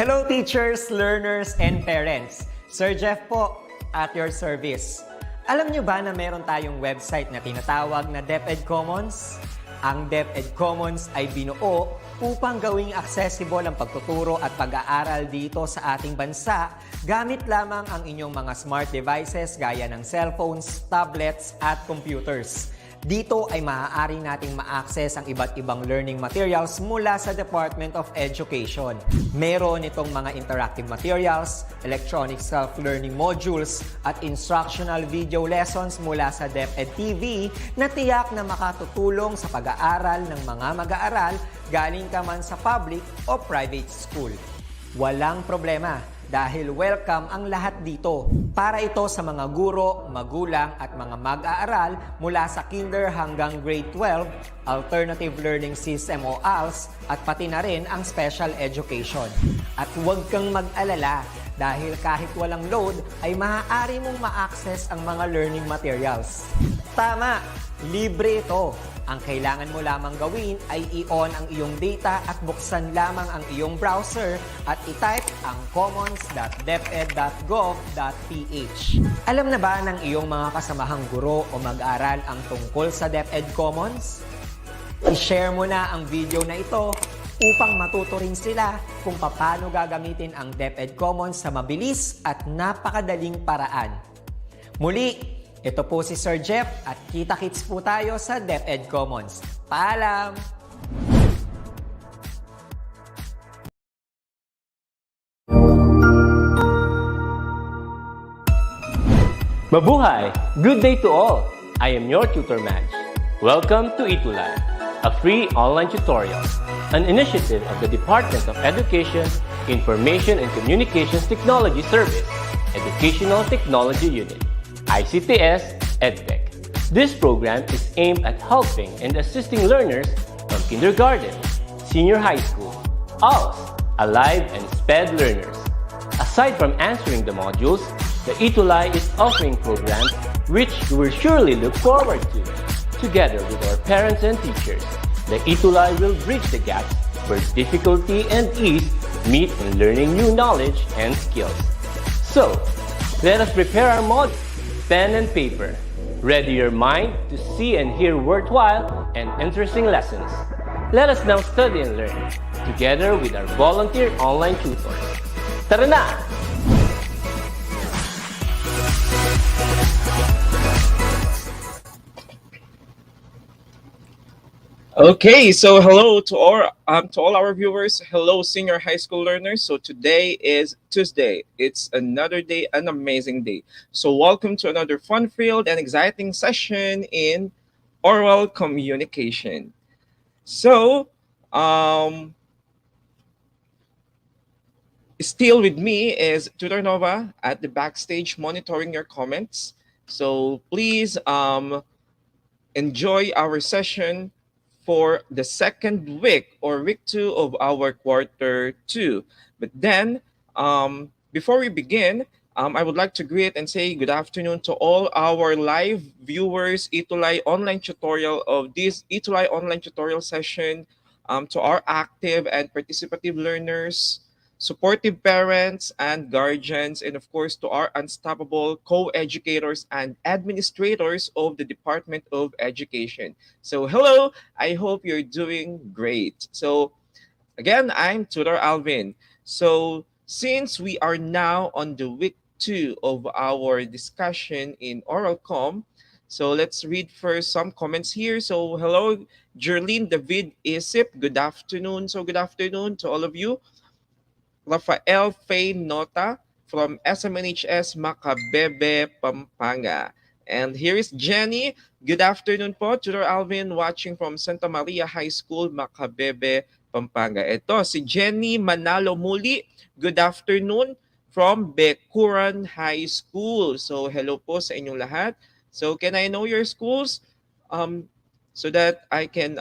Hello teachers, learners, and parents. Sir Jeff po, at your service. Alam nyo ba na meron tayong website na tinatawag na DepEd Commons? Ang DepEd Commons ay binuo upang gawing accessible ang pagtuturo at pag-aaral dito sa ating bansa gamit lamang ang inyong mga smart devices gaya ng cellphones, tablets, at computers. Dito ay maaari nating ma-access ang iba't ibang learning materials mula sa Department of Education. Meron itong mga interactive materials, electronic self-learning modules, at instructional video lessons mula sa DepEd TV na tiyak na makatutulong sa pag-aaral ng mga mag-aaral galing ka man sa public o private school. Walang problema dahil welcome ang lahat dito. Para ito sa mga guro, magulang at mga mag-aaral mula sa kinder hanggang grade 12, alternative learning system o ALS, at pati na rin ang special education. At huwag kang mag-alala dahil kahit walang load ay maaari mong ma-access ang mga learning materials. Tama! Libre ito. Ang kailangan mo lamang gawin ay i-on ang iyong data at buksan lamang ang iyong browser at i-type ang commons.deped.gov.ph. Alam na ba ng iyong mga kasamahang guro o mag-aral ang tungkol sa DepEd Commons? I-share mo na ang video na ito upang matuto rin sila kung paano gagamitin ang DepEd Commons sa mabilis at napakadaling paraan. Muli, ito po si Sir Jeff at kita-kits po tayo sa DepEd Commons. Paalam! Mabuhay! Good day to all! I am your tutor Madge. Welcome to ETUlay, a free online tutorial, an initiative of the Department of Education, Information and Communications Technology Service, Educational Technology Unit. ICTS EdTech. This program is aimed at helping and assisting learners from kindergarten, senior high school, ALS, Alive, and SPED learners. Aside from answering the modules, the ETUlay is offering programs which you will surely look forward to. Together with our parents and teachers, the ETUlay will bridge the gaps where difficulty and ease meet in learning new knowledge and skills. So, let us prepare our modules. Pen and paper. Ready your mind to see and hear worthwhile and interesting lessons. Let us now study and learn together with our volunteer online tutors. Tara na! Okay, so hello to all our viewers. Hello, senior high school learners. So today is Tuesday. It's another day, an amazing day. So welcome to another fun-filled and exciting session in oral communication. So, still with me is Tutor Nova at the backstage monitoring your comments. So please enjoy our session for the second week or week 2 of our quarter 2. But then, before we begin, I would like to greet and say good afternoon to all our live viewers, ETUlay online tutorial of this ETUlay online tutorial session, to our active and participative learners, supportive parents and guardians, and of course to our unstoppable co-educators and administrators of the Department of Education. So hello, I hope you're doing great. So again, I'm Tutor Alvin. So since we are now on the week 2 of our discussion in oral com, so let's read first some comments here. So hello, Jerlene David Isip, good afternoon. So good afternoon to all of you. Rafael Faye Nota from SMNHS Macabebe, Pampanga. And here is Jenny. Good afternoon po, Tutor Alvin, watching from Santa Maria High School, Macabebe, Pampanga. Ito, si Jenny Manalo Muli. Good afternoon from Bekuran High School. So, hello po sa inyong lahat. So, can I know your schools? So that I can,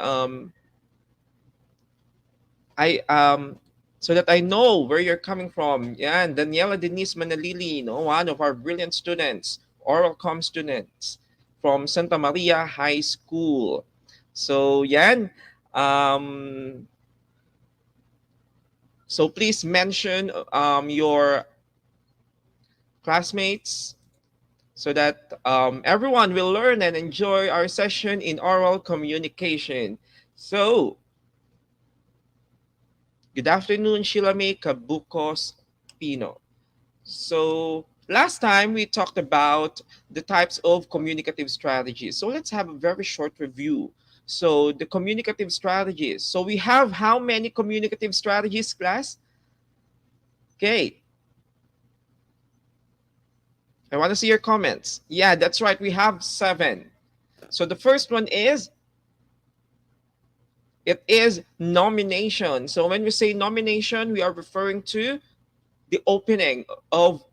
so that I know where you're coming from. Yan, Daniela Denise Manalili, one of our brilliant students, oral com students from Santa Maria High School. So yan, So please mention your classmates so that everyone will learn and enjoy our session in oral communication. So, good afternoon, Shilame Kabukos Pino. So, last time we talked about the types of communicative strategies. So, let's have a very short review. So, the communicative strategies. So, we have how many communicative strategies, class? Okay, I want to see your comments. Yeah, that's right. We have 7. So, the first one is it is nomination. So, when we say nomination, we are referring to the opening of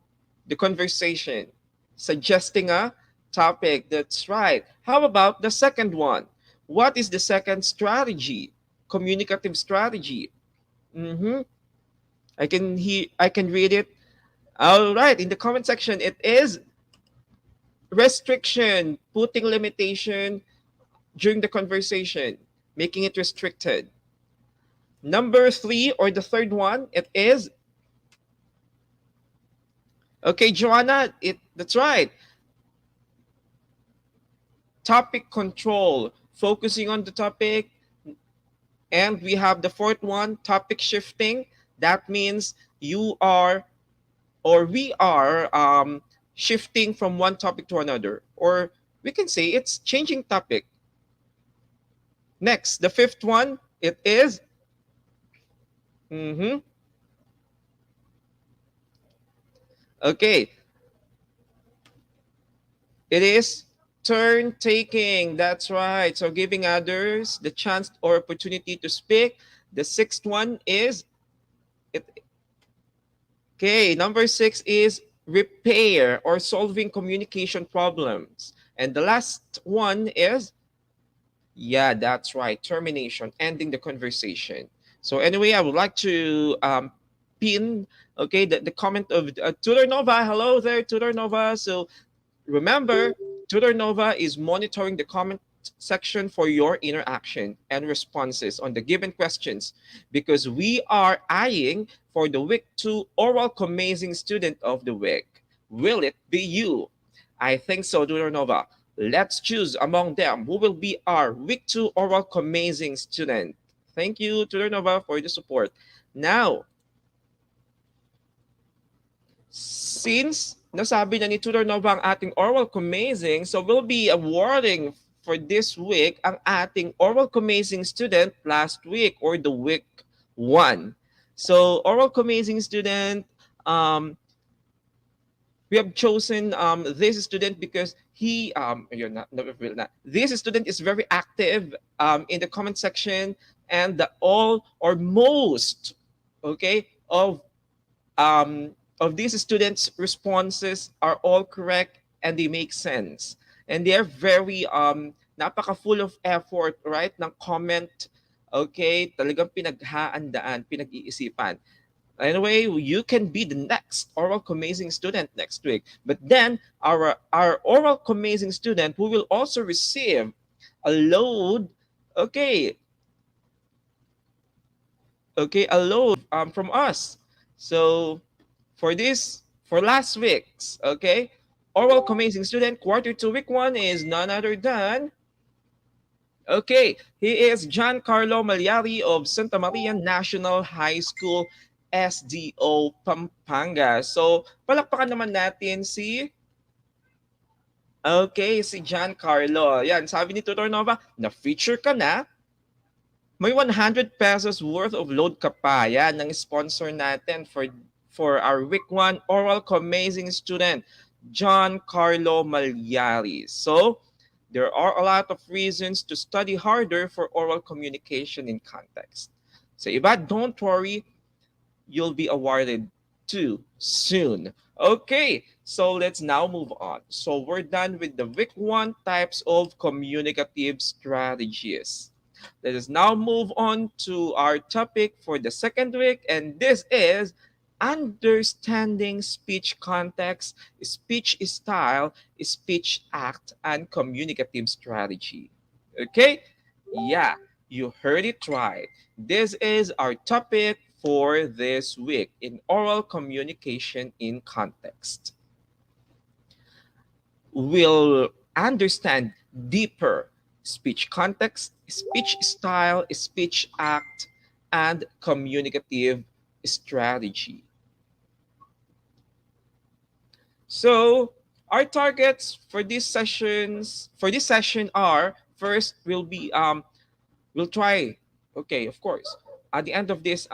the conversation, suggesting a topic. That's right. How about the second one? What is the second strategy? Communicative strategy. Mm-hmm. I can read it. All right. In the comment section, it is restriction, putting limitation during the conversation, making it restricted. Number 3 or the third one, it is okay, Joanna. That's right. Topic control, focusing on the topic. And we have the fourth one, topic shifting. That means you are or we are shifting from one topic to another. Or we can say it's changing topic. Next, the fifth one, it is, mhm, okay, it is turn taking. That's right. So giving others the chance or opportunity to speak. The sixth one is, it okay, number 6 is repair or solving communication problems. And the last one is, yeah, that's right, termination, ending the conversation. So anyway, I would like to pin, okay, the comment of Tudor Nova. Hello there, Tudor Nova. So remember, Tutor Nova is monitoring the comment section for your interaction and responses on the given questions because we are eyeing for the week 2 oral amazing student of the week. Will it be you? I think so, Tutor Nova. Let's choose among them who will be our week 2 oral amazing student. Thank you, Tutor Nova, for the support. Now, since nasabi na ni Tutor Nova ang ating oral amazing, so we'll be awarding for this week ang ating oral amazing student last week or the week 1. So oral amazing student, we have chosen this student because he you're not, no, will not. This student is very active in the comment section and the all or most, okay, of these students' responses are all correct and they make sense. And they're very napaka full of effort, right? Ng comment, okay? Talagang pinaghaandaan, pinag-iisipan. Anyway, you can be the next oral amazing student next week. But then our oral amazing student who will also receive a load, okay, a load from us. So for last week's, okay, oral amazing student quarter 2 week 1 is none other than, okay, he is John Carlo Malyari of Santa Maria National High School, SDO Pampanga. So palakpakan naman natin si, okay, si John Carlo. Yan, sabi ni Tutor Nova, na-feature ka na, may 100 pesos worth of load ka pa. Yan, ng sponsor natin for our week 1 oral amazing student, John Carlo Malyari. So, there are a lot of reasons to study harder for oral communication in context. So, iba, don't worry, you'll be awarded too soon. Okay, so let's now move on. So, we're done with the week 1 types of communicative strategies. Let us now move on to our topic for the second week, and this is understanding speech context, speech style, speech act, and communicative strategy. Okay? Yeah, you heard it right. This is our topic for this week in oral communication in context. We'll understand deeper speech context, speech style, speech act, and communicative strategy. So our targets for this session are first we'll try. Okay, of course. At the end of this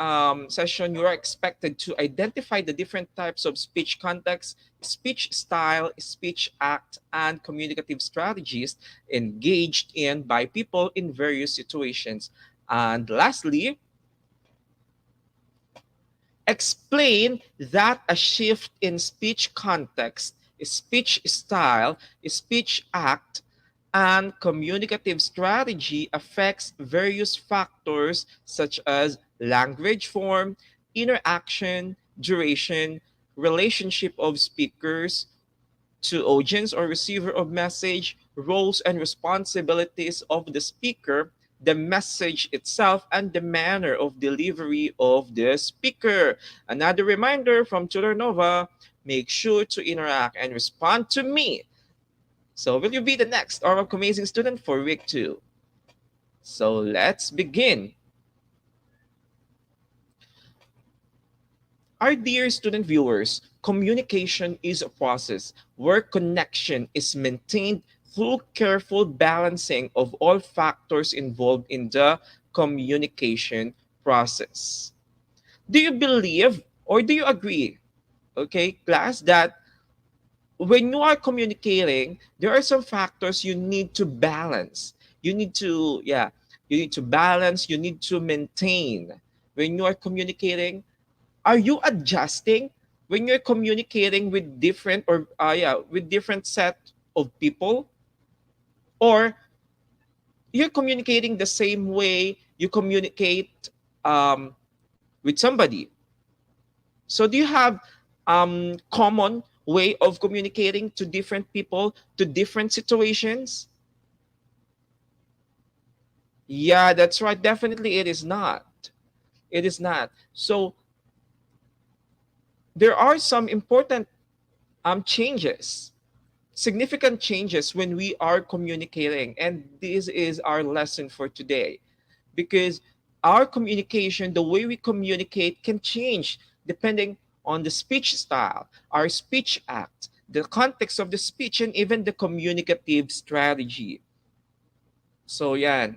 session, you are expected to identify the different types of speech context, speech style, speech act, and communicative strategies engaged in by people in various situations. And lastly, explain that a shift in speech context, speech style, speech act, and communicative strategy affects various factors such as language form, interaction, duration, relationship of speakers to audience or receiver of message, roles and responsibilities of the speaker, the message itself, and the manner of delivery of the speaker. Another reminder from Tutor Nova, make sure to interact and respond to me. So will you be the next oral amazing student for week 2? So let's begin. Our dear student viewers, communication is a process where connection is maintained through careful balancing of all factors involved in the communication process. Do you believe or do you agree, okay, class, that when you are communicating, there are some factors you need to balance. You need to balance, you need to maintain when you are communicating. Are you adjusting when you're communicating with different or with different set of people, or you're communicating the same way you communicate um, with somebody? So do you have common way of communicating to different people, to different situations? Yeah, that's right. Definitely it is not. It is not. So there are some important changes, significant changes when we are communicating. And this is our lesson for today, because our communication, the way we communicate, can change depending on the speech style, our speech act, the context of the speech, and even the communicative strategy. So, yeah,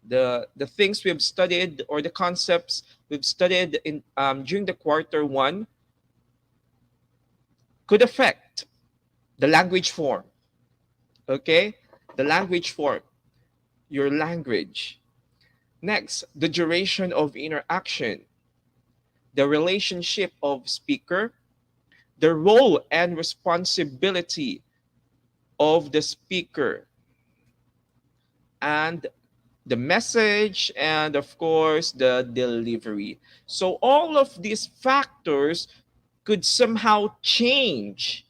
the things we've studied or the concepts we've studied in during the quarter one could affect the language form. Okay, the language form, your language. Next, the duration of interaction, the relationship of speaker, the role and responsibility of the speaker, and the message, and of course, the delivery. So, all of these factors could somehow change,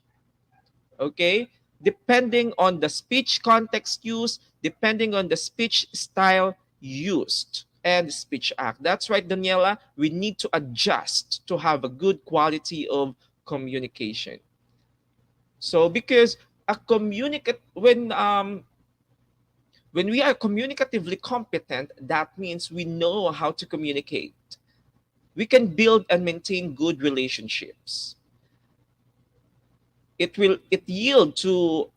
okay, depending on the speech context used, depending on the speech style used, and the speech act. That's right, Daniela. We need to adjust to have a good quality of communication. So because a communicate when we are communicatively competent, that means we know how to communicate. We can build and maintain good relationships. It yield to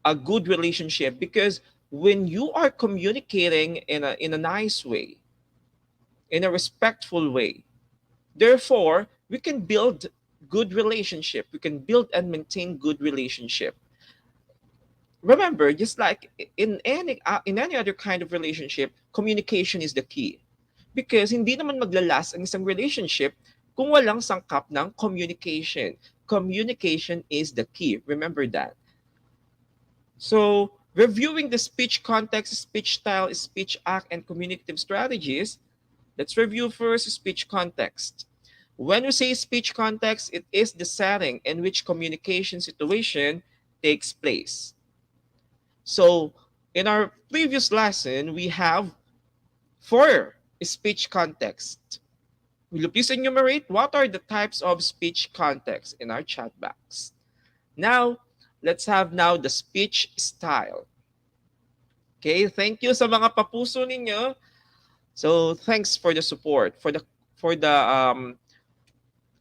a good relationship, because when you are communicating in a nice way, in a respectful way, therefore we can build good relationship, we can build and maintain good relationship. Remember, just like in any other kind of relationship, communication is the key, because hindi naman maglalas ang isang relationship kung walang sangkap ng communication. Communication is the key, remember that. So, reviewing the speech context, speech style, speech act, and communicative strategies, let's review first speech context. When we say speech context, it is the setting in which communication situation takes place. So, in our previous lesson, we have four speech context. Will you please enumerate what are the types of speech context in our chat box? Now, let's have now the speech style. Okay, thank you sa mga papuso ninyo. So, thanks for the support, for the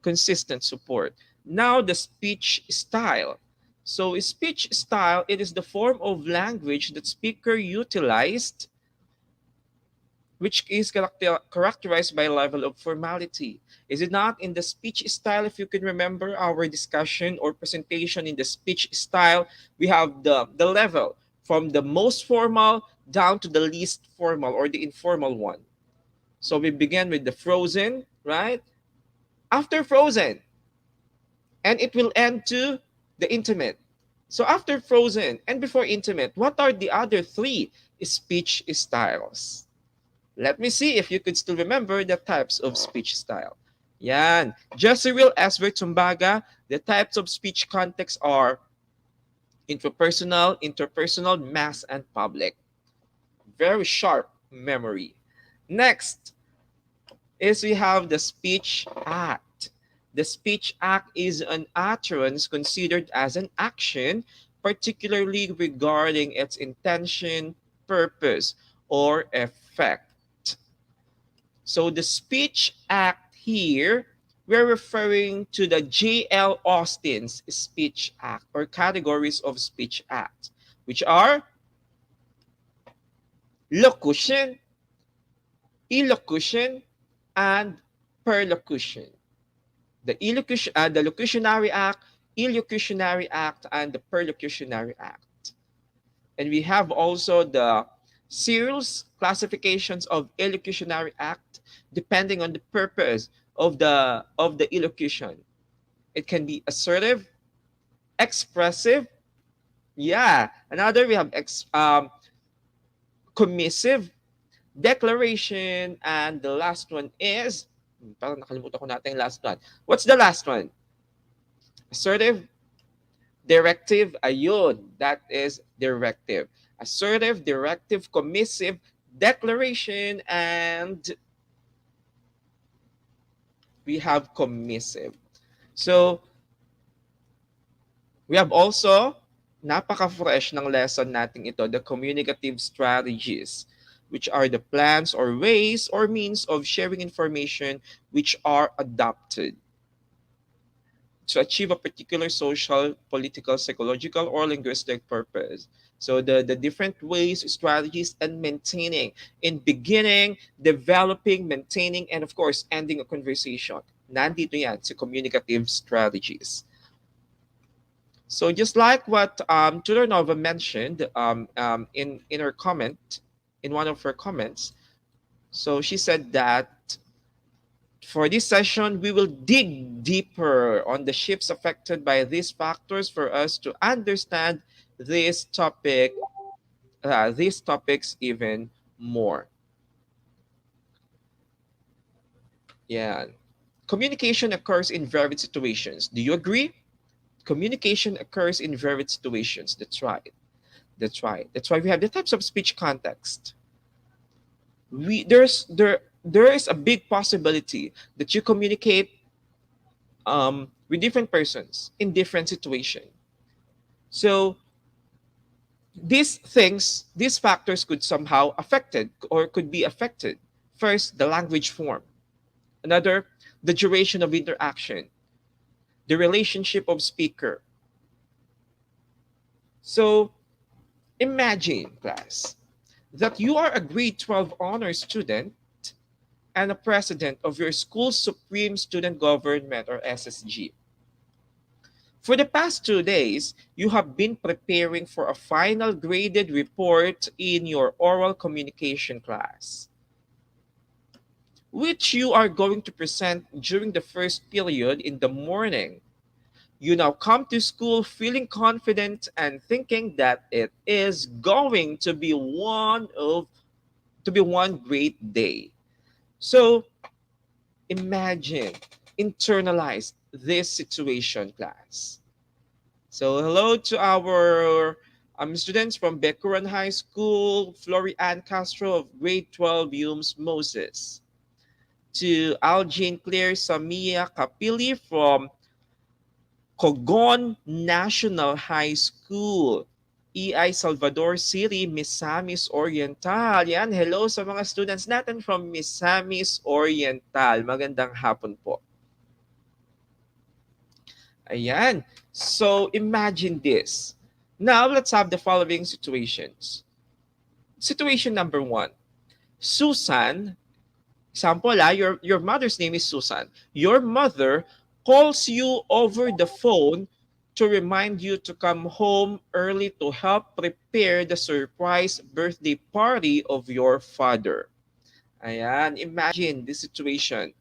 consistent support. Now, the speech style. So, speech style, it is the form of language that speaker utilized which is characterized by a level of formality. Is it not in the speech style? If you can remember our discussion or presentation in the speech style, we have the level from the most formal down to the least formal or the informal one. So we begin with the frozen, right? After frozen, and it will end to the intimate. So after frozen and before intimate, what are the other three speech styles? Let me see if you could still remember the types of speech style. Yan. Jezreel Esbert Tumbaga, the types of speech context are intrapersonal, interpersonal, mass, and public. Very sharp memory. Next is we have the speech act. The speech act is an utterance considered as an action, particularly regarding its intention, purpose, or effect. So the speech act here, we're referring to the J.L. Austin's speech act or categories of speech act, which are locution, elocution, and perlocution. The locutionary act, elocutionary act, and the perlocutionary act. And we have also the Searle's classifications of elocutionary act depending on the purpose of the elocution. It can be assertive, expressive. Yeah, another we have commissive, declaration, and the last one is parang nakalimutan ko natin yung last one. What's the last one? Assertive, directive, ayun, that is directive. Assertive, directive, commissive, declaration, and we have commissive. So, we have also, napaka-fresh ng lesson natin ito, the communicative strategies, which are the plans or ways or means of sharing information which are adopted to achieve a particular social, political, psychological, or linguistic purpose. So the different ways, strategies, and maintaining in beginning, developing, maintaining, and of course, ending a conversation. Nandito yan sa communicative strategies. So just like what Tudor Nova mentioned in her comment, in one of her comments, so she said that for this session, we will dig deeper on the shifts affected by these factors for us to understand this topic, these topics even more. Yeah. Communication occurs in varied situations. Do you agree? Communication occurs in varied situations. That's right. That's right. That's why we have the types of speech context. There is a big possibility that you communicate with different persons in different situations. So these factors could somehow affected or could be affected. First, the language form. Another, the duration of interaction, the relationship of speaker. So imagine, class, that you are a grade 12 honor student and a president of your school's Supreme Student Government or SSG. For the past 2 days, you have been preparing for a final graded report in your oral communication class, which you are going to present during the first period in the morning. You now come to school feeling confident and thinking that it is going to be one great day. So imagine, internalize this situation, class. So hello to our students from Becuran High School, Florian Castro of grade 12, Humes Moses. to Algene Claire Samia Kapili from Cogon National High School, EI Salvador City, Misamis Oriental. Yan, hello sa mga students natin from Misamis Oriental. Magandang hapon po. Ayan. So, imagine this. Now, let's have the following situations. Situation number 1. Susan, example, your mother's name is Susan. Your mother calls you over the phone to remind you to come home early to help prepare the surprise birthday party of your father. Ayan, imagine this situation.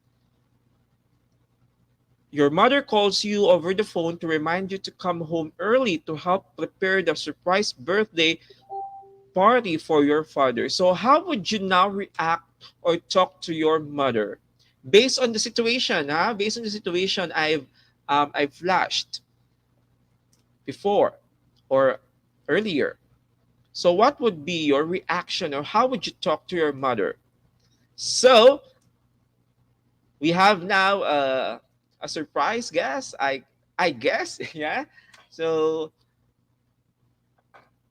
Your mother calls you over the phone to remind you to come home early to help prepare the surprise birthday party for your father. So how would you now react or talk to your mother? Based on the situation, based on the situation I've flashed before or earlier. So what would be your reaction, or how would you talk to your mother? So we have now a surprise guest, I guess, yeah. So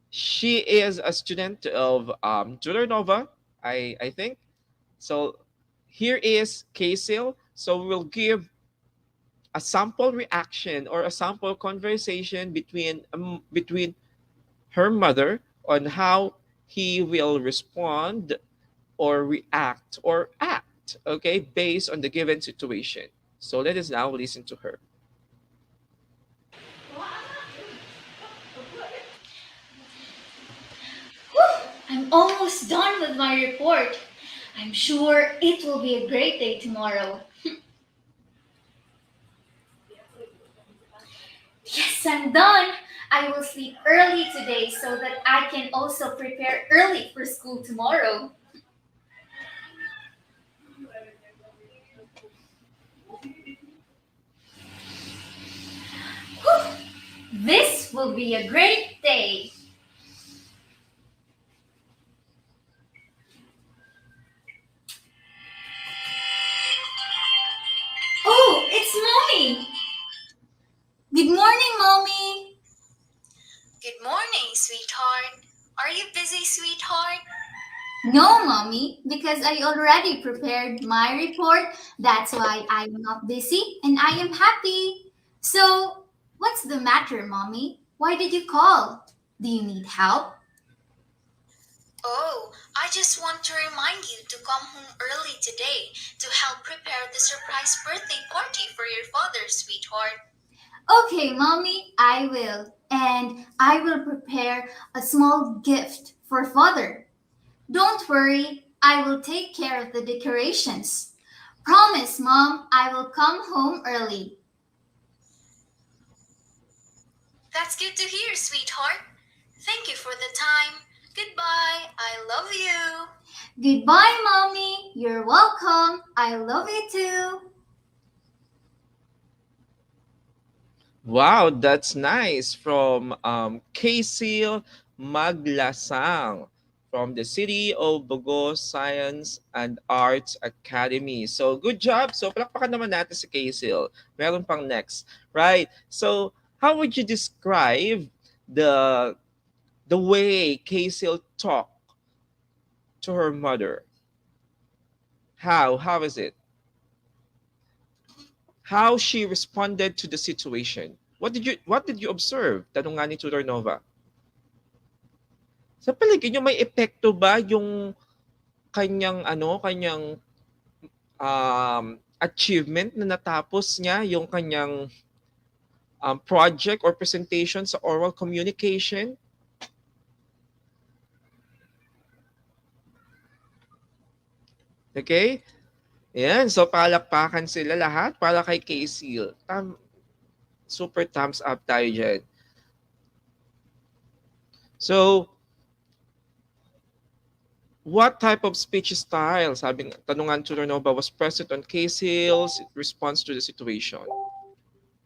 she is a student of Tutor Nova, I think. So here is Kaysil. So we'll give a sample reaction or a sample conversation between her mother on how he will respond or react or act, okay, based on the given situation. So let us now listen to her. I'm almost done with my report. I'm sure it will be a great day tomorrow. Yes, I'm done. I will sleep early today so that I can also prepare early for school tomorrow. Whew. This will be a great day. Oh, it's Mommy. Good morning, Mommy. Good morning, sweetheart. Are you busy, sweetheart? No, Mommy, because I already prepared my report. That's why I'm not busy and I am happy. So, what's the matter, Mommy? Why did you call? Do you need help? Oh, I just want to remind you to come home early today to help prepare the surprise birthday party for your father, sweetheart. Okay, Mommy, I will. And I will prepare a small gift for Father. Don't worry, I will take care of the decorations. Promise, Mom, I will come home early. That's good to hear, sweetheart. Thank you for the time. Goodbye. I love you. Goodbye, Mommy. You're welcome. I love you too. Wow, that's nice. From Kaysil Maglasang from the City of Bogo Science and Arts Academy. So, good job. So, palakpakan naman natin si Kaysil. Meron pang next. Right. So, how would you describe the way Kaysil talked to her mother? How is it? How she responded to the situation? What did you observe? Tanong nga ni Tutor Nova. Sa palagay niyo may epekto ba yung kanyang achievement na natapos niya, yung kanyang project or presentation sa oral communication? Okay? Yan, so palakpakan sila lahat para kay Kaysil. Super thumbs up tayo dyan. So, what type of speech style, sabi tanungan to Nova, was present on Kaysil's response to the situation?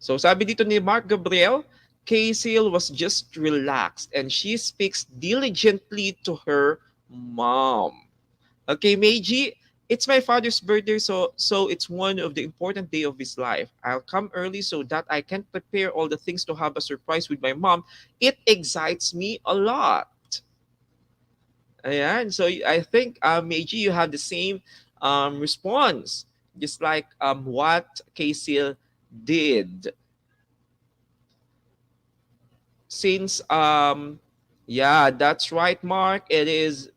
So, sabi dito ni Mark Gabriel, Kaysil was just relaxed and she speaks diligently to her mom. Okay, Meiji, It's my father's birthday, so it's one of the important day of his life. I'll come early so that I can prepare all the things to have a surprise with my mom. It excites me a lot. Ayan. So I think, Meiji, you have the same response, just like what Kaysil did. Since yeah, that's right, Mark. It is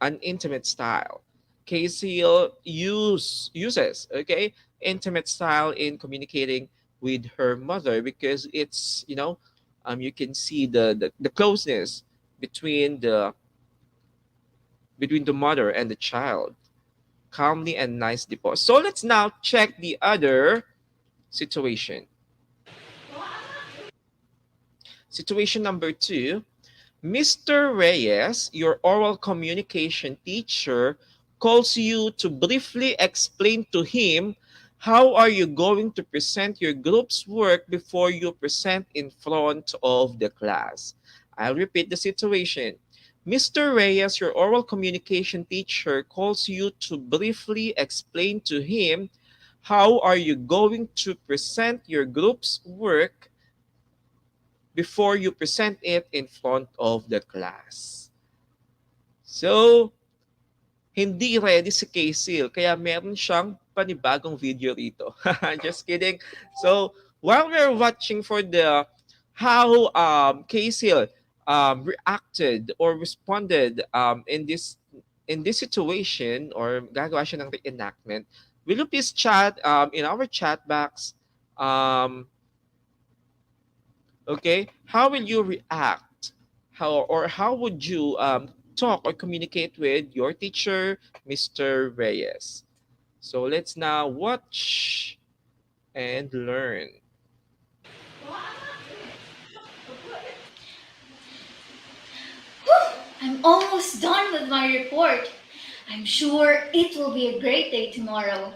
an intimate style. Kaysil uses, okay, intimate style in communicating with her mother because it's, you can see the closeness between the mother and the child, calmly and nicely paused. So let's now check the other situation. Situation number 2. Mr. Reyes, your oral communication teacher, calls you to briefly explain to him how are you going to present your group's work before you present in front of the class. I'll repeat the situation. Mr. Reyes, your oral communication teacher, calls you to briefly explain to him how are you going to present your group's work before you present it in front of the class. So, hindi ready si Kaysil, kaya meron siyang panibagong video rito. Just kidding. So, while we're watching for the how Kaysil reacted or responded in this situation, or gagawa siya ng reenactment, will you please chat in our chat box, okay, how will you react, how would you talk or communicate with your teacher, Mr. Reyes? So let's now watch and learn. I'm almost done with my report. I'm sure it will be a great day tomorrow.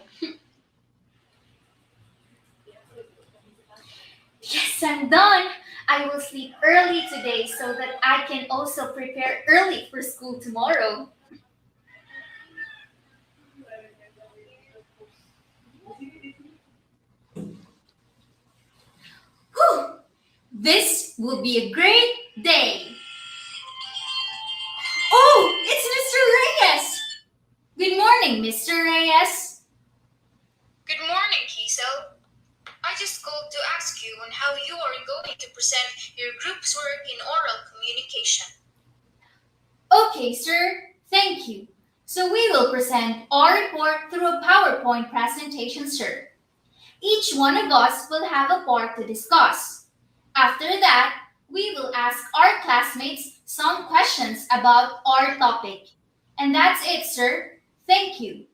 Yes, I'm done. I will sleep early today so that I can also prepare early for school tomorrow. Whew! This will be a great day. Oh, it's Mr. Reyes. Good morning, Mr. Reyes. Good morning, Kiesel. I just called to ask you on how you are going to present your group's work in oral communication. Okay, sir. Thank you. So we will present our report through a PowerPoint presentation, sir. Each one of us will have a part to discuss. After that, we will ask our classmates some questions about our topic. And that's it, sir. Thank you.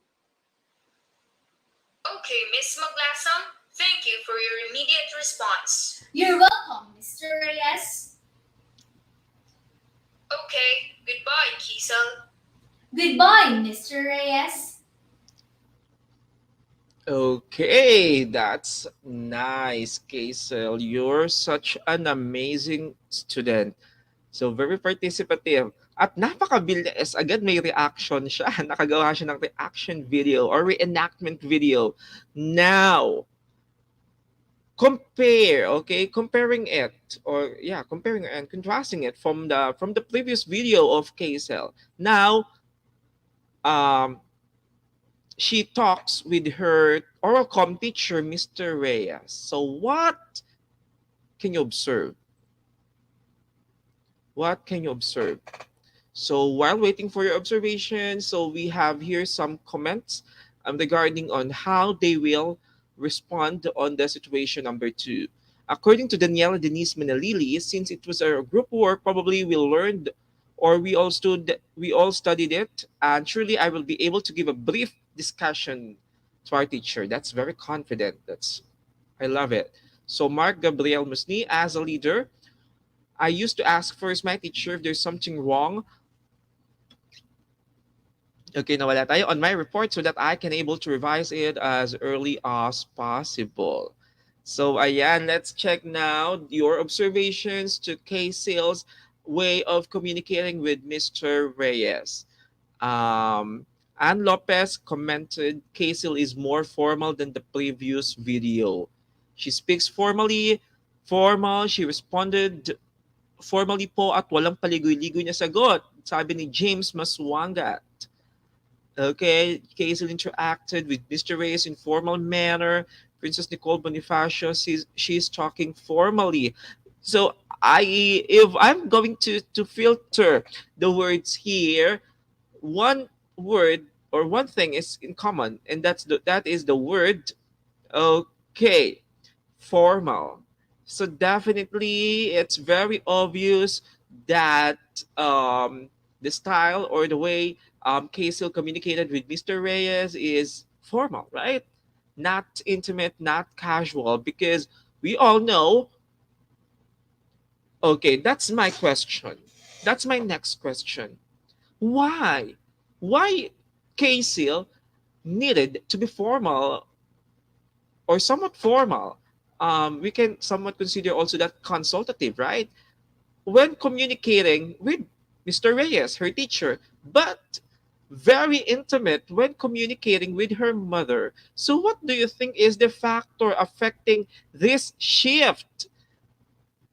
Okay, Miss Maglasam, thank you for your immediate response. You're welcome, Mr. Reyes. Okay, goodbye, Kiesel. Goodbye, Mr. Reyes. Okay, that's nice, Kaisel. You're such an amazing student. So, very participative. At napakabilis, agad may reaction siya. Nakagawa siya ng reaction video or reenactment video. Now, compare, okay? Comparing it, or yeah, comparing and contrasting it from the previous video of Kaisel. Now, um, she talks with her oral com teacher, Mr. Reyes. So what can you observe? What can you observe? So while waiting for your observation, so we have here some comments regarding on how they will respond on the situation number 2. According to Daniela Denise Menalili, since it was a group work, probably we learned or we all studied it, and surely I will be able to give a brief discussion to our teacher. That's very confident. I love it. So Mark Gabriel Musni, as a leader, I used to ask first my teacher if there's something wrong. Okay, nawala tayo on my report so that I can able to revise it as early as possible. So ayan, let's check now your observations to K-Sales way of communicating with Mr. Reyes. Um, Ann Lopez commented, Kaisil is more formal than the previous video. She speaks formally, formal. She responded formally po at walang paligoy-ligoy na sagot. Sabi ni James Maswangat. Okay, Kaisil interacted with Mr. Reyes in formal manner. Princess Nicole Bonifacio, she's talking formally. So if I'm going to filter the words here, one word or one thing is in common, and that is the word okay, formal. So definitely, it's very obvious that the style or the way Kaisil communicated with Mr. Reyes is formal, right? Not intimate, not casual, because we all know. Okay, that's my question. That's my next question. Why? Why Kaisil needed to be formal or somewhat formal? We can somewhat consider also that consultative, right? When communicating with Mr. Reyes, her teacher, but very intimate when communicating with her mother. So, what do you think is the factor affecting this shift?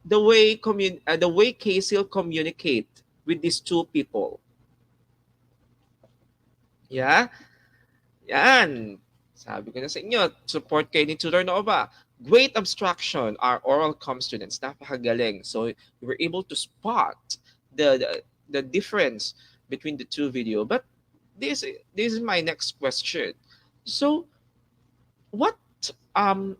The way Kaisil communicate with these two people. Yeah? Yan. Sabi ko na sa inyo, support kayo ni Tutor Nova. Great abstraction, our oral comm students. Napakagaling. So, we were able to spot the difference between the two video. But this is my next question. So, what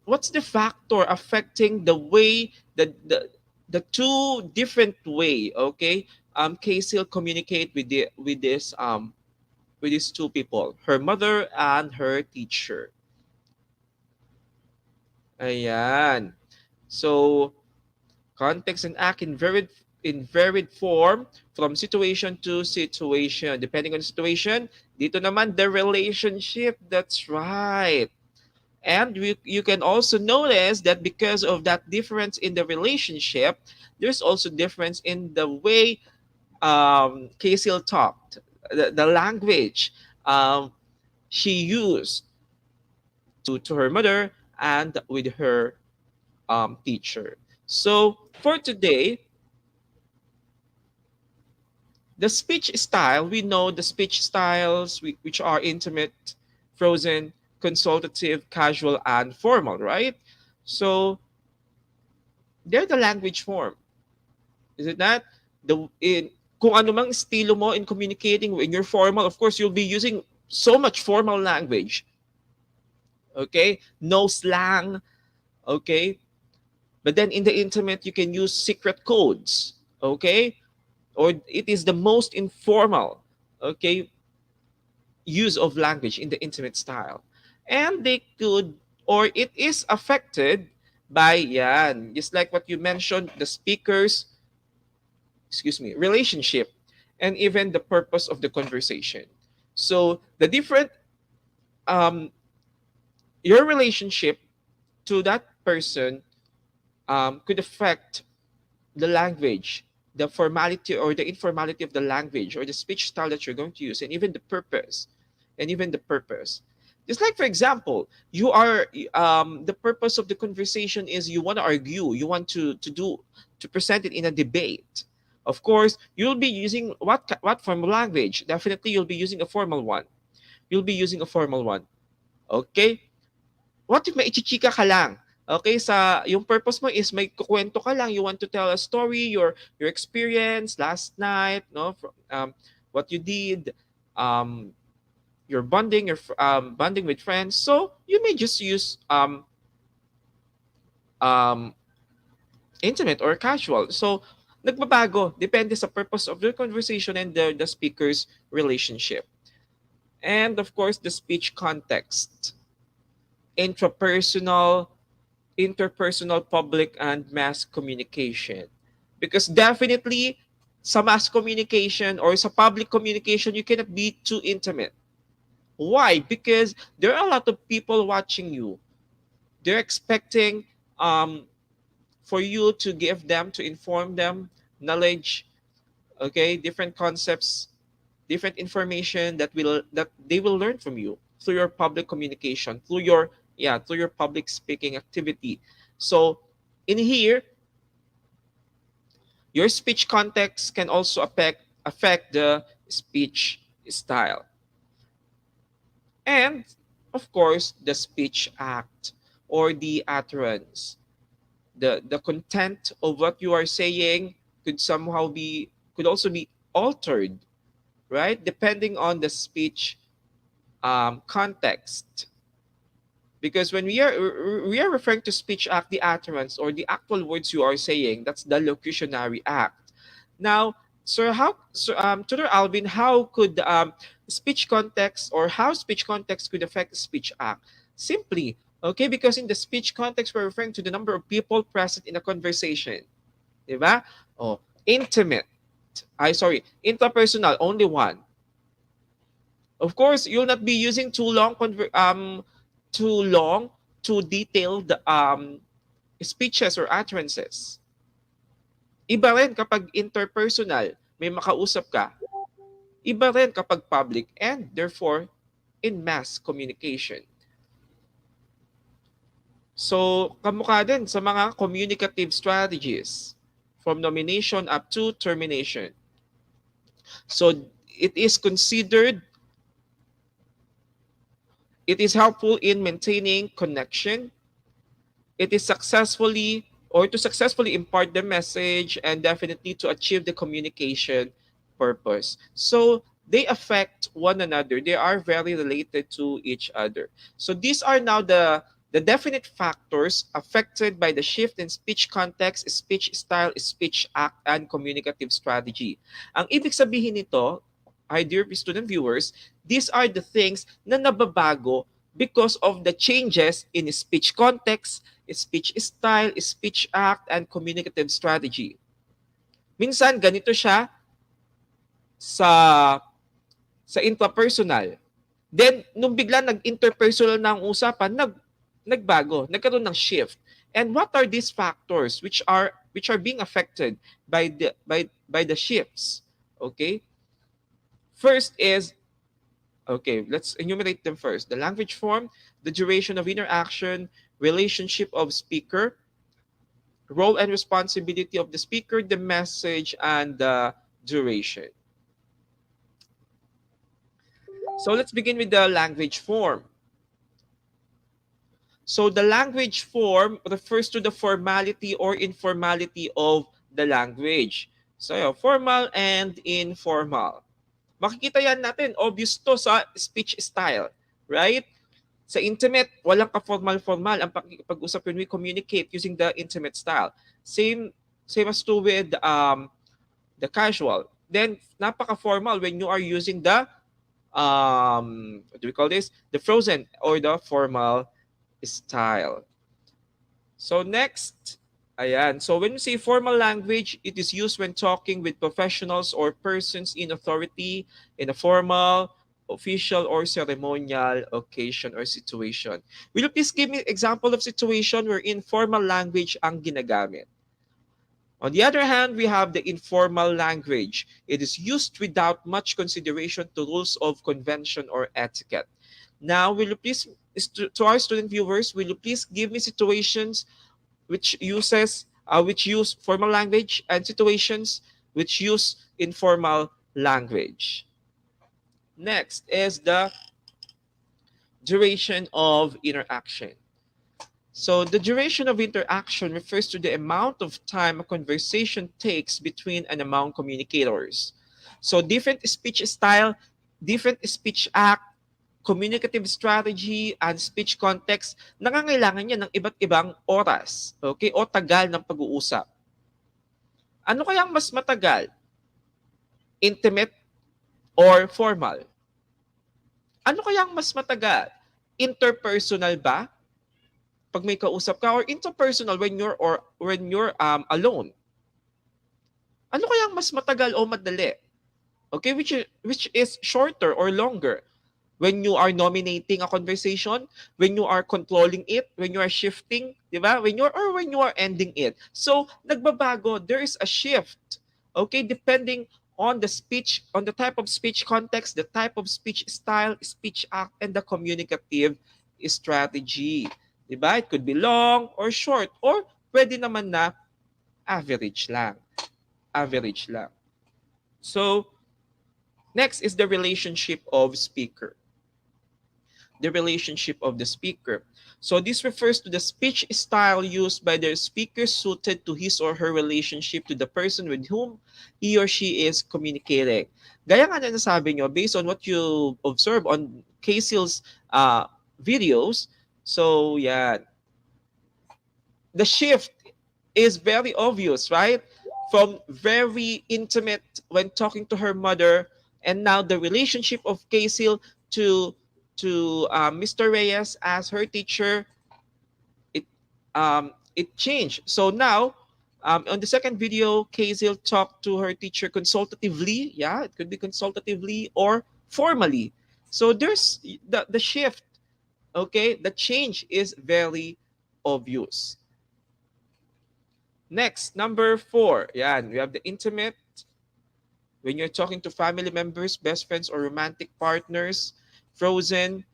what's the factor affecting the way the two different way, okay, Kaisil communicate with with these two people, her mother and her teacher. Ayan. So, context and act in varied form from situation to situation. Depending on the situation, dito naman the relationship. That's right. And you can also notice that because of that difference in the relationship, there's also difference in the way Kaisil talked, the language she used to her mother and with her teacher. So for today, the speech style, we know the speech styles which are intimate, frozen, consultative, casual, and formal, right? So they're the language form. Is it not? Kung ano mang estilo mo in communicating when you're formal, of course, you'll be using so much formal language. Okay? No slang. Okay? But then in the intimate, you can use secret codes. Okay? Or it is the most informal, okay, use of language in the intimate style. And they could, or it is affected by, yan, just like what you mentioned, the speaker's, excuse me, relationship, and even the purpose of the conversation. So the different, um, your relationship to that person could affect the language, the formality or the informality of the language or the speech style that you're going to use, and even the purpose, and even the purpose. Just like, for example, you are the purpose of the conversation is you want to argue, you want to present it in a debate. Of course, you'll be using what formal language? Definitely, you'll be using a formal one. You'll be using a formal one. Okay? What if may ichichika ka lang? Okay, yung purpose mo is may kukwento ka lang, you want to tell a story, your experience last night, no, what you did, your bonding, bonding with friends. So you may just use um, intimate or casual. So nagbabago depende sa purpose of the conversation and the speaker's relationship. And of course, the speech context, intrapersonal, interpersonal, public, and mass communication. Because definitely, sa mass communication or sa public communication, you cannot be too intimate. Why? Because there are a lot of people watching you. They're expecting for you to give them, to inform them knowledge, okay, different concepts different information that they will learn from you through your public communication, through your public speaking activity. So in here, your speech context can also affect the speech style. And of course, the speech act or the utterance. The content of what you are saying could also be altered, right? Depending on the speech context. Because when we are referring to speech act, the utterance or the actual words you are saying, that's the locutionary act. Now, Tutor Alvin, how could speech context or how speech context could affect the speech act? Simply, okay, because in the speech context, we're referring to the number of people present in a conversation. Diba? Oh, intimate. Interpersonal, only one. Of course, you'll not be using too long, too detailed speeches or utterances. Iba rin kapag interpersonal, may makausap ka. Iba rin kapag public and therefore in mass communication. So, kamukha din sa mga communicative strategies from nomination up to termination. So, it is helpful in maintaining connection. It is to successfully impart the message and definitely to achieve the communication purpose. So they affect one another. They are very related to each other. So these are now the definite factors affected by the shift in speech context, speech style, speech act, and communicative strategy. Ang ibig sabihin nito, our dear student viewers, these are the things na nababago because of the changes in speech context, speech style, speech act, and communicative strategy. Minsan, ganito siya sa intrapersonal. Then, nung bigla nag-interpersonal na ang usapan, nagbago, nagkaroon ng shift. And what are these factors which are being affected by the shifts? Okay? First is, let's enumerate them first. The language form, the duration of interaction, relationship of speaker, role and responsibility of the speaker, the message, and the duration. So let's begin with the language form. So the language form refers to the formality or informality of the language. So formal and informal. Makikita yan natin, obvious to sa speech style, right? Sa intimate, walang ka-formal-formal ang pag-usap when we communicate using the intimate style. Same as to with the casual. Then, napaka-formal when you are using the, what do we call this? The frozen or the formal style. So next, ayan. So when we say formal language, it is used when talking with professionals or persons in authority in a formal, official, or ceremonial occasion or situation. Will you please give me an example of situation wherein formal language ang ginagamit? On the other hand, we have the informal language. It is used without much consideration to rules of convention or etiquette. Now, will you please, to our student viewers, will you please give me situations which use formal language and situations which use informal language? Next is the duration of interaction. So the duration of interaction refers to the amount of time a conversation takes between and among communicators. So different speech style, different speech act, communicative strategy, and speech context, nangangailangan niya ng iba't ibang oras, okay, o tagal ng pag-uusap. Ano kayang mas matagal? Intimate or formal? Ano kayang mas matagal? Interpersonal ba? Pag may kausap ka, or interpersonal when you're alone? Ano kayang mas matagal o madali? Okay, which is shorter or longer? When you are nominating a conversation, when you are controlling it, when you are shifting, di ba? When you are ending it. So, nagbabago. There is a shift. Okay, depending on the type of speech context, the type of speech style, speech act, and the communicative strategy. Diba? It could be long or short, or pwede naman na average lang. Average lang. So, next is the relationship of speaker. The relationship of the speaker. So this refers to the speech style used by the speaker suited to his or her relationship to the person with whom he or she is communicating. Gaya nga na nasabi nyo, based on what you observe on Kaysil's videos, so yeah, the shift is very obvious, right? From very intimate when talking to her mother, and now the relationship of Kaysil to Mr. Reyes as her teacher, it changed. So now, on the second video, Kaysil talked to her teacher consultatively. Yeah, it could be consultatively or formally. So there's the shift. Okay, the change is very obvious. Next, number 4. Yeah, we have the intimate. When you're talking to family members, best friends, or romantic partners. Frozen.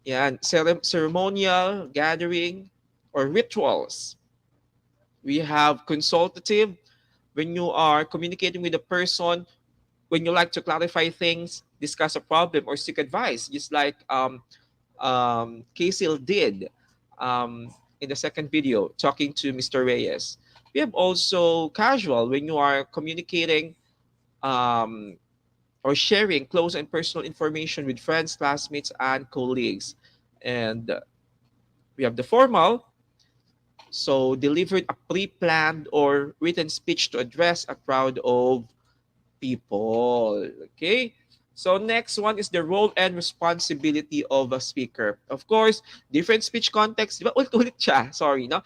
Yeah, ceremonial, gathering, or rituals. We have consultative. When you are communicating with a person, when you like to clarify things, discuss a problem, or seek advice, just like Kaysil did in the second video, talking to Mr. Reyes. We have also casual, when you are communicating um, or sharing close and personal information with friends, classmates, and colleagues. And we have the formal, so delivered a pre-planned or written speech to address a crowd of people. Okay? So next one is the role and responsibility of a speaker. Of course, different speech context. Di ba? Ulit-ulit siya. Sorry, no?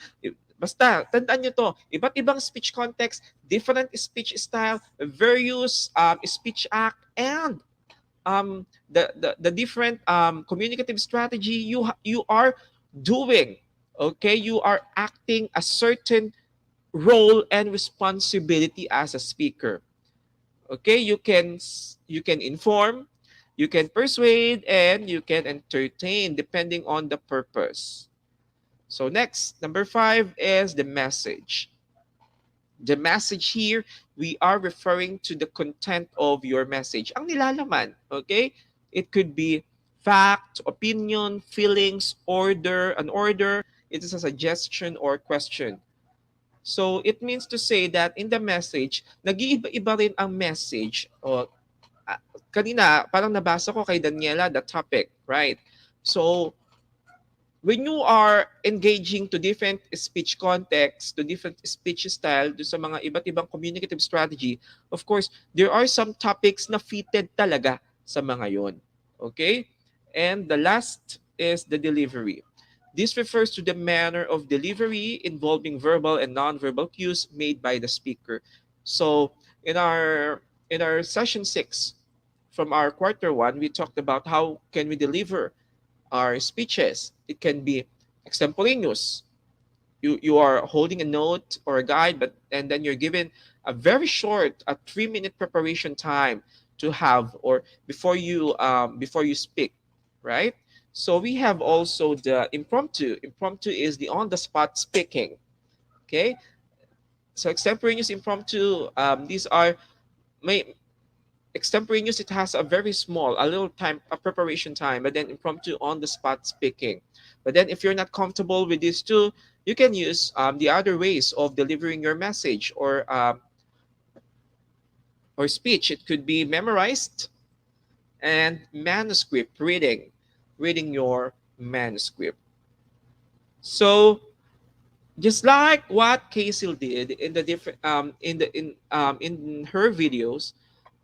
Basta, tandaan nyo to. Iba't ibang speech context, different speech style, various speech act, and the different communicative strategy you are doing. Okay? You are acting a certain role and responsibility as a speaker. Okay, you can inform, you can persuade, and you can entertain depending on the purpose. So next, number 5 is the message. The message here, we are referring to the content of your message. Ang nilalaman, okay? It could be fact, opinion, feelings, order, an order. It is a suggestion or question. So it means to say that in the message, nag-iiba-iba rin ang message. O, kanina, parang nabasa ko kay Daniela, the topic, right? So, when you are engaging to different speech context, to different speech style, to sa mga iba't ibang communicative strategy, of course, there are some topics na fitted talaga sa mga yon. Okay? And the last is the delivery. This refers to the manner of delivery involving verbal and non-verbal cues made by the speaker. So, in our session 6 from our quarter 1, we talked about how can we deliver our speeches. It can be extemporaneous. You are holding a note or a guide, and then you're given a very short, a 3-minute preparation time to have, or before you speak, right? So we have also the impromptu. Impromptu is the on-the-spot speaking. Okay, so extemporaneous, impromptu. These are may extemporaneous. It has a very small, a little time, a preparation time, but then impromptu, on-the-spot speaking. But then if you're not comfortable with these two, you can use the other ways of delivering your message or speech. It could be memorized and manuscript reading your manuscript. So just like what Kaysil did in the different in her videos,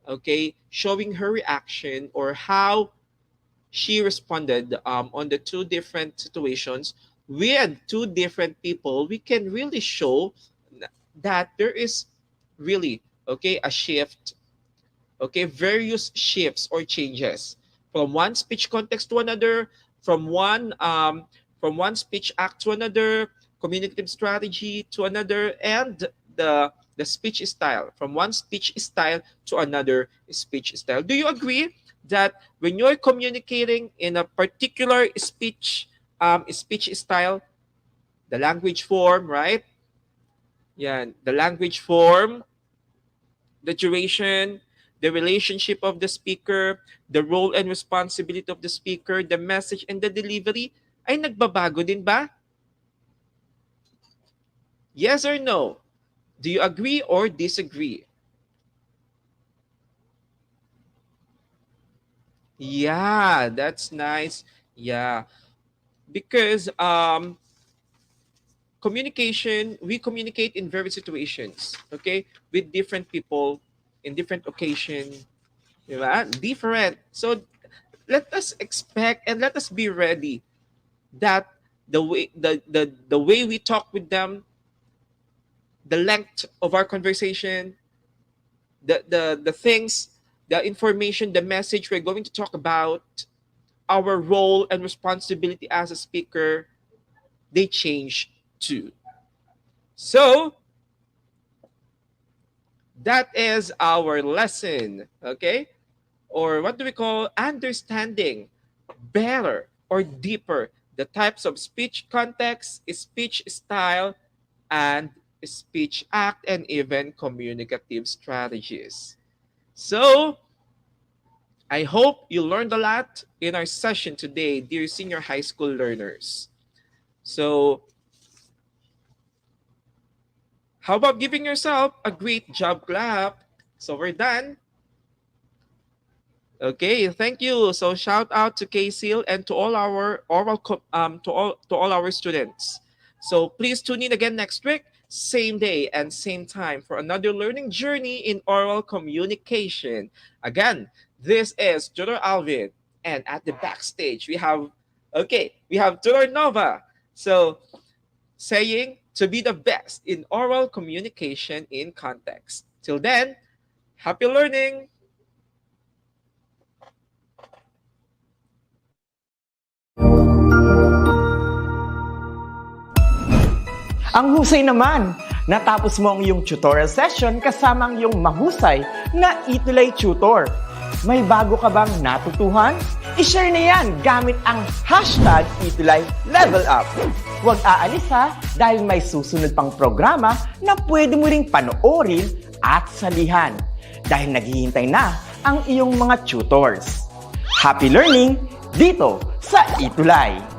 okay, showing her reaction or how she responded on the two different situations with two different people, we can really show that there is really, okay, a shift, okay, various shifts or changes from one speech context to another, from one speech act to another, communicative strategy to another, and the the speech style, from one speech style to another speech style. Do you agree that when you're communicating in a particular speech style, the language form, right? Yeah, the language form, the duration, the relationship of the speaker, the role and responsibility of the speaker, the message and the delivery, ay nagbabago din ba? Yes or no? Do you agree or disagree? Yeah, that's nice. Yeah, because communication, we communicate in various situations, okay, with different people in different occasion, diba? Different. So let us expect and let us be ready that the way we talk with them, the length of our conversation, the things, the information, the message we're going to talk about, our role and responsibility as a speaker, they change too. So that is our lesson, okay? Or what do we call understanding better or deeper the types of speech context, speech style, and speech act, and even communicative strategies. So, I hope you learned a lot in our session today, dear senior high school learners. So, how about giving yourself a great job clap? So, we're done. Okay, thank you. So shout out to KCL and to all our to all our students. So please tune in again next week, same day and same time for another learning journey in oral communication. Again, this is Tutor Alvin, and at the backstage we have Tutor Nova. So saying to be the best in oral communication in context. Till then, happy learning. Ang husay naman! Natapos mo ang iyong tutorial session kasama ang iyong mahusay na ETUlay tutor. May bago ka bang natutuhan? I-share na yan gamit ang hashtag #ETUlayLevelUp. Huwag aalis ha dahil may susunod pang programa na pwede mo ring panoorin at salihan dahil naghihintay na ang iyong mga tutors. Happy learning dito sa ETUlay!